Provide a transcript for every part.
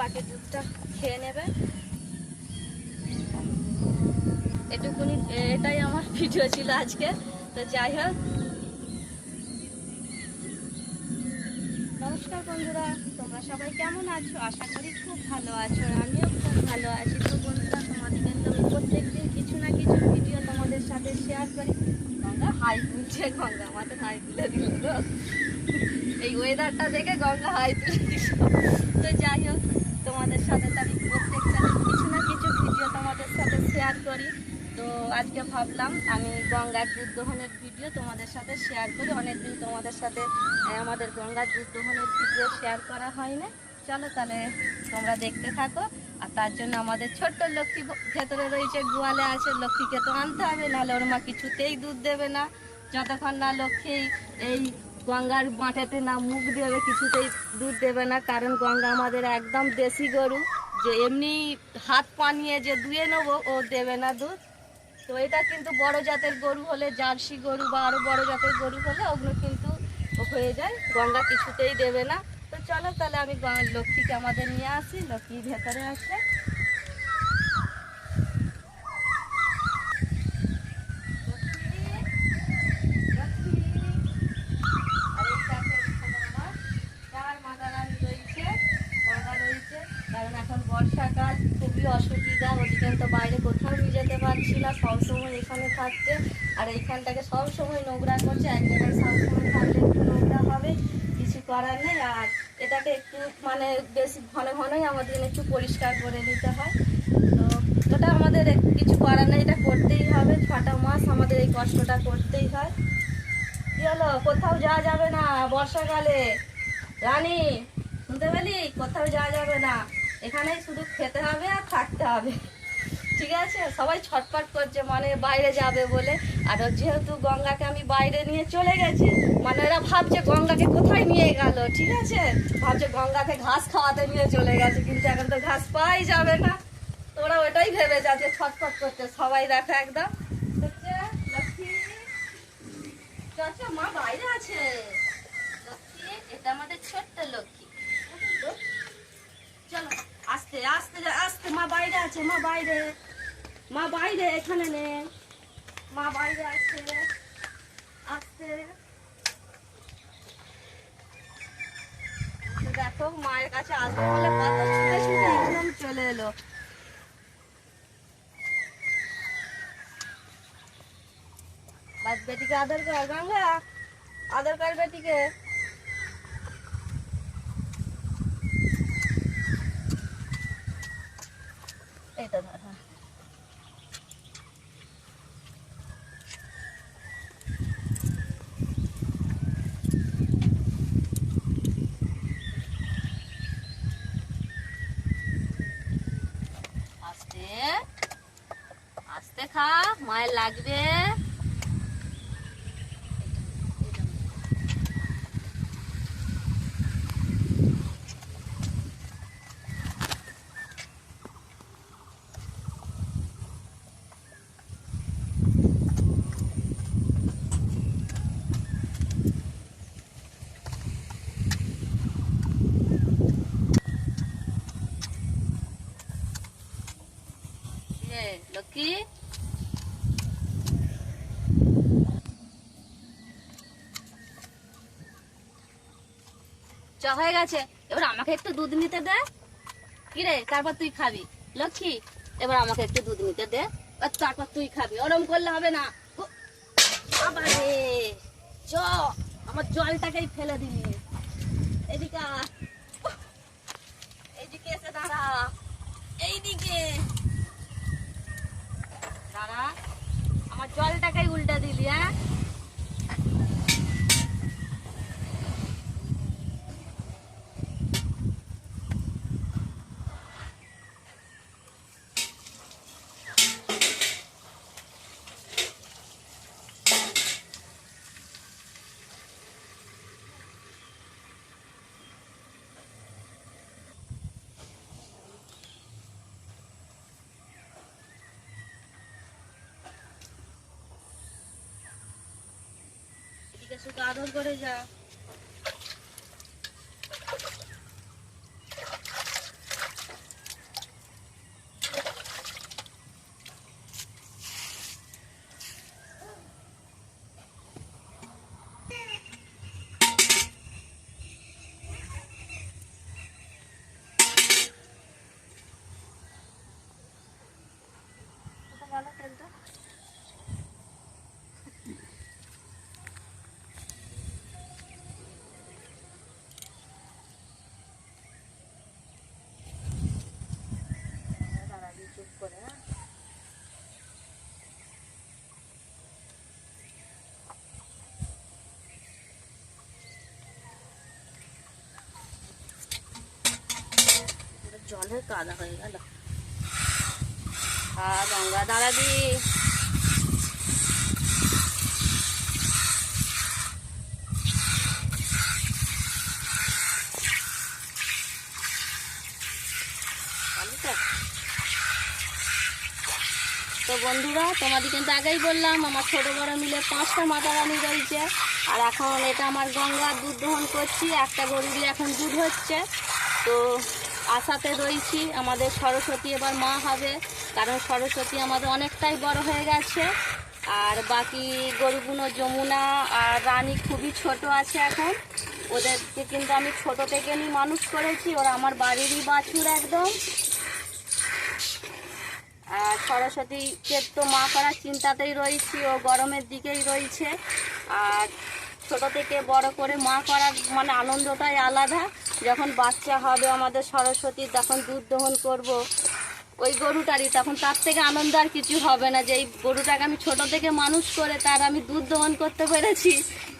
বাকি দুধটা খেয়ে নেবে। এটুকুনি, এটাই আমার ভিডিও ছিল আজকে। তো যাই হোক, নমস্কার বন্ধুরা, তোমরা সবাই কেমন আছো? আশা করি খুব ভালো আছো, আমিও খুব ভালো আছি। তো বন্ধুরা, তোমাদের কিন্তু আমি প্রত্যেকদিন কিছু না কিছু ভিডিও তোমাদের সাথে শেয়ার করি। গঙ্গা হাই তুলছে, গঙ্গা আমাদের হাই তুলে দিল তো, এই ওয়েদারটা দেখে গঙ্গা হাই তুলে দিল। তো যাই হোক, তোমাদের সাথে তো আমি প্রত্যেকটা কিছু না কিছু ভিডিও তোমাদের সাথে শেয়ার করি। তো আজকে ভাবলাম আমি গঙ্গার দুধ দোহনের ভিডিও তোমাদের সাথে শেয়ার করি। অনেকদিন তোমাদের সাথে আমাদের গঙ্গার দুধ দোহনের ভিডিও শেয়ার করা হয় না। চলো তাহলে তোমরা দেখতে থাকো। আর তার জন্য আমাদের ছোট্ট লক্ষ্মী ভেতরে রয়েছে, গোয়ালে আছে। লক্ষ্মীকে তো আনতে হবে, নাহলে ওর মা কিছুতেই দুধ দেবে না। যতক্ষণ না লক্ষ্মী এই গঙ্গার বাঁটাতে না মুখ দেবে, কিছুতেই দুধ দেবে না। কারণ গঙ্গা আমাদের একদম দেশি গরু, যে এমনি হাত পা নিয়ে যে দুয়ে নেবো, ও দেবে না দুধ। তো এটা কিন্তু বড় জাতের গরু হলে, জার্সি গরু বা আরো বড় জাতের গরু হলে ওগুলো কিন্তু হয়ে যায়, গঙ্গা কিছুতেই দেবে না। তো চলো তাহলে আমি লক্ষ্মীকে আমাদের নিয়ে আসি। লক্ষ্মী ভেতরে আসে। কারণ এখন বর্ষাকাল, খুবই অসুবিধা। ওদিকে তো বাইরে কোথাও নিয়ে যেতে পারছি না, সবসময় এখানে থাকছে। আর এইখানটাকে সবসময় নোংরা করছে, এক জায়গায় সবসময় থাকলে একটু নোংরা হবে, কিছু করার নেই। আর এটাকে একটু মানে বেশি ঘন ঘনই আমাদের একটু পরিষ্কার করে নিতে হয়। তো ওটা আমাদের কিছু করার নেই, এটা করতেই হবে। 6টা মাস আমাদের এই কষ্টটা করতেই হয়। কি হলো, কোথাও যাওয়া যাবে না বর্ষাকালে? রানী, শুনতে পেলি? কোথাও যাওয়া যাবে না, এখানেই শুধু খেতে হবে আর থাকতে হবে, ঠিক আছে? সবাই ছটফট করছে, মানে বাইরে যাবে বলে। আর যেহেতু গঙ্গাকে আমি বাইরে নিয়ে চলে গেছি, মানে এরা ভাবছে গঙ্গাকে কোথায় নিয়ে গেল, ঠিক আছে? ভাবছে গঙ্গাকে ঘাস খাওয়াতে নিয়ে চলে গেছে, কিন্তু এখন তো ঘাস পাওয়াই যাবে না। তো ওরা ওটাই ভেবে যাচ্ছে, ছটফট করছে সবাই। দেখো একদম হচ্ছে লক্ষ্মী, আচ্ছা মা বাইরে আছে। লক্ষ্মী, এটা আমাদের ছোট্ট লক্ষ্মী। চলো আস্তে আস্তে আস্তে, মা বাইরে আছে, মা বাইরে, মা বাইরে, এখানে নেই, মা বাইরে আছে। আস্তে, দেখো মায়ের কাছে আসবো বলে কত ছুটে ছুটে একদম চলে এলো। বাদ বেটিকে আদর কর গঙ্গা, আদর কর বেটিকে। এইটা ধর, হ্যাঁ। আস্তে আস্তে খা, মায়ের লাগবে। লক্ষ্মী, চ হয়ে গেছে, এবার আমাকে একটু দুধ নিতে দে। কিরে, তারপর তুই খাবি। লক্ষ্মী, এবার আমাকে একটু দুধ নিতে দে, তারপর তুই খাবি। ওরম করলে হবে না। আবারে চ, আমার জলটাকেই ফেলে দিলি। এদিকে এইদিকে এসে দাঁড়া, এইদিকে দাঁড়া, আমার জলটাকেই উল্টা দিলি। হ্যাঁ, এদিকে শুধু আদর করে যা। কাঁধে কাদা হয়ে গেল। আর গঙ্গা দাঁড়াবি। তো বন্ধুরা, তোমাদের কিন্তু আগেই বললাম আমার ছোট বড় মিলে 5টা মাতা রানী রয়েছে। আর এখন এটা আমার গঙ্গার দুধ দহন করছি, একটা গরুরই এখন দুধ হচ্ছে। তো আশাতে রয়েছি আমাদের সরস্বতী এবার মা হবে, কারণ সরস্বতী আমাদের অনেকটাই বড় হয়ে গেছে। আর বাকি গরুগুলো যমুনা আর রানী খুবই ছোট আছে এখন, ওদেরকে কিন্তু আমি ছোট থেকে নিয়ে মানুষ করেছি, ওরা আমার বাড়িরই বাছুর একদম। আর সরস্বতীকে তো মা করার চিন্তাতেই রয়েছি, ও গরমের দিকেই রয়েছে। আর ছোট থেকে বড় করে মা করার মানে আনন্দটাই আলাদা। যখন বাচ্চা হবে আমাদের সরস্বতী, তখন দুধ দহন করব ওই গরুটারই, তখন তার থেকে আনন্দ আর কিছু হবে না, যে এই গরুটাকে আমি ছোট থেকে মানুষ করে তার আমি দুধ দহন করতে পেরেছি।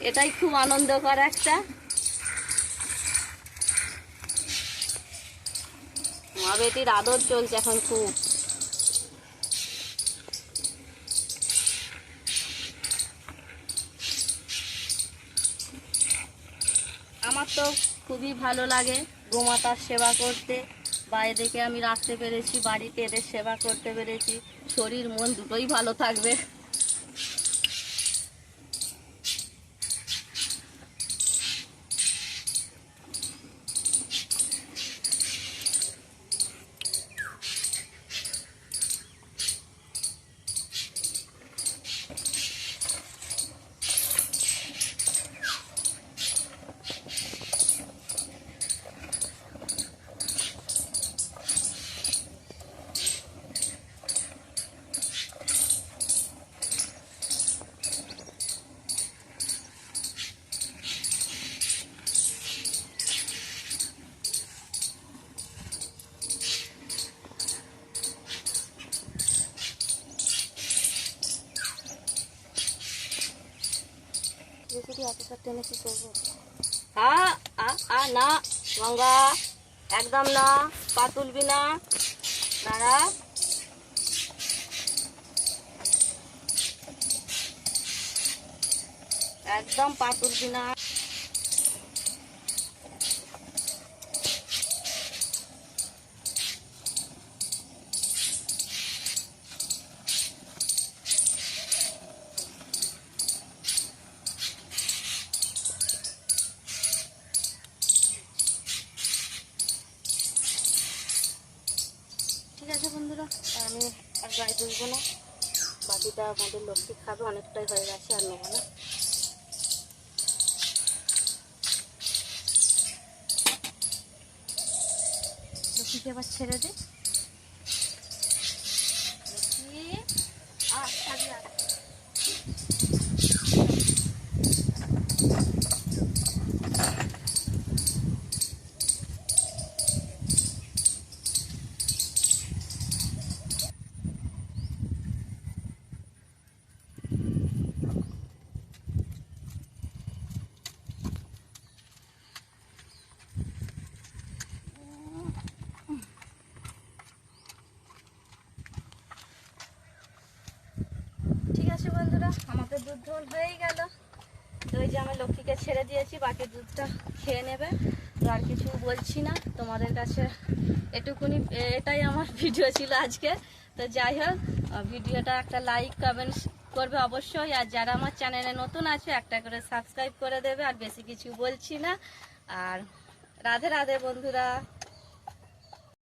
এটাই খুব আনন্দকর একটা। মা বেটির আদর চলছে এখন খুব। আমার তো খুবই ভালো লাগে গোমাতার সেবা করতে, বা এদেরকে আমি রাখতে পেরেছি বাড়িতে, এদের সেবা করতে পেরেছি, শরীর মন দুটোই ভালো থাকবে। টেনে কি করবো? না গঙ্গা, একদম না, পা তুলবি না, দাঁড়া। একদম পা তুলবি না। ঠিক আছে বন্ধুরা, আমি আর গায়ে তুলবো না, বাকিটা আমাদের লক্ষ্মী খাবে, অনেকটাই হয়ে গেছে, আর নেবো না। লক্ষ্মীকে এবার ছেড়ে দে। লক্ষ্মী বন্ধুরা, আমাদের দুধ দহন হয়েই গেল। তো ওই যে আমি লক্ষ্মীকে ছেড়ে দিয়েছি, বাকি দুধটা খেয়ে নেবে। তো আর কিছু বলছি না তোমাদের কাছে, এটুকুনি, এটাই আমার ভিডিও ছিল আজকে। তো যাই হোক, ভিডিওটা একটা লাইক কমেন্ট করবে অবশ্যই, আর যারা আমার চ্যানেলে নতুন আছে একটা করে সাবস্ক্রাইব করে দেবে। আর বেশি কিছু বলছি না। আর রাধে রাধে বন্ধুরা।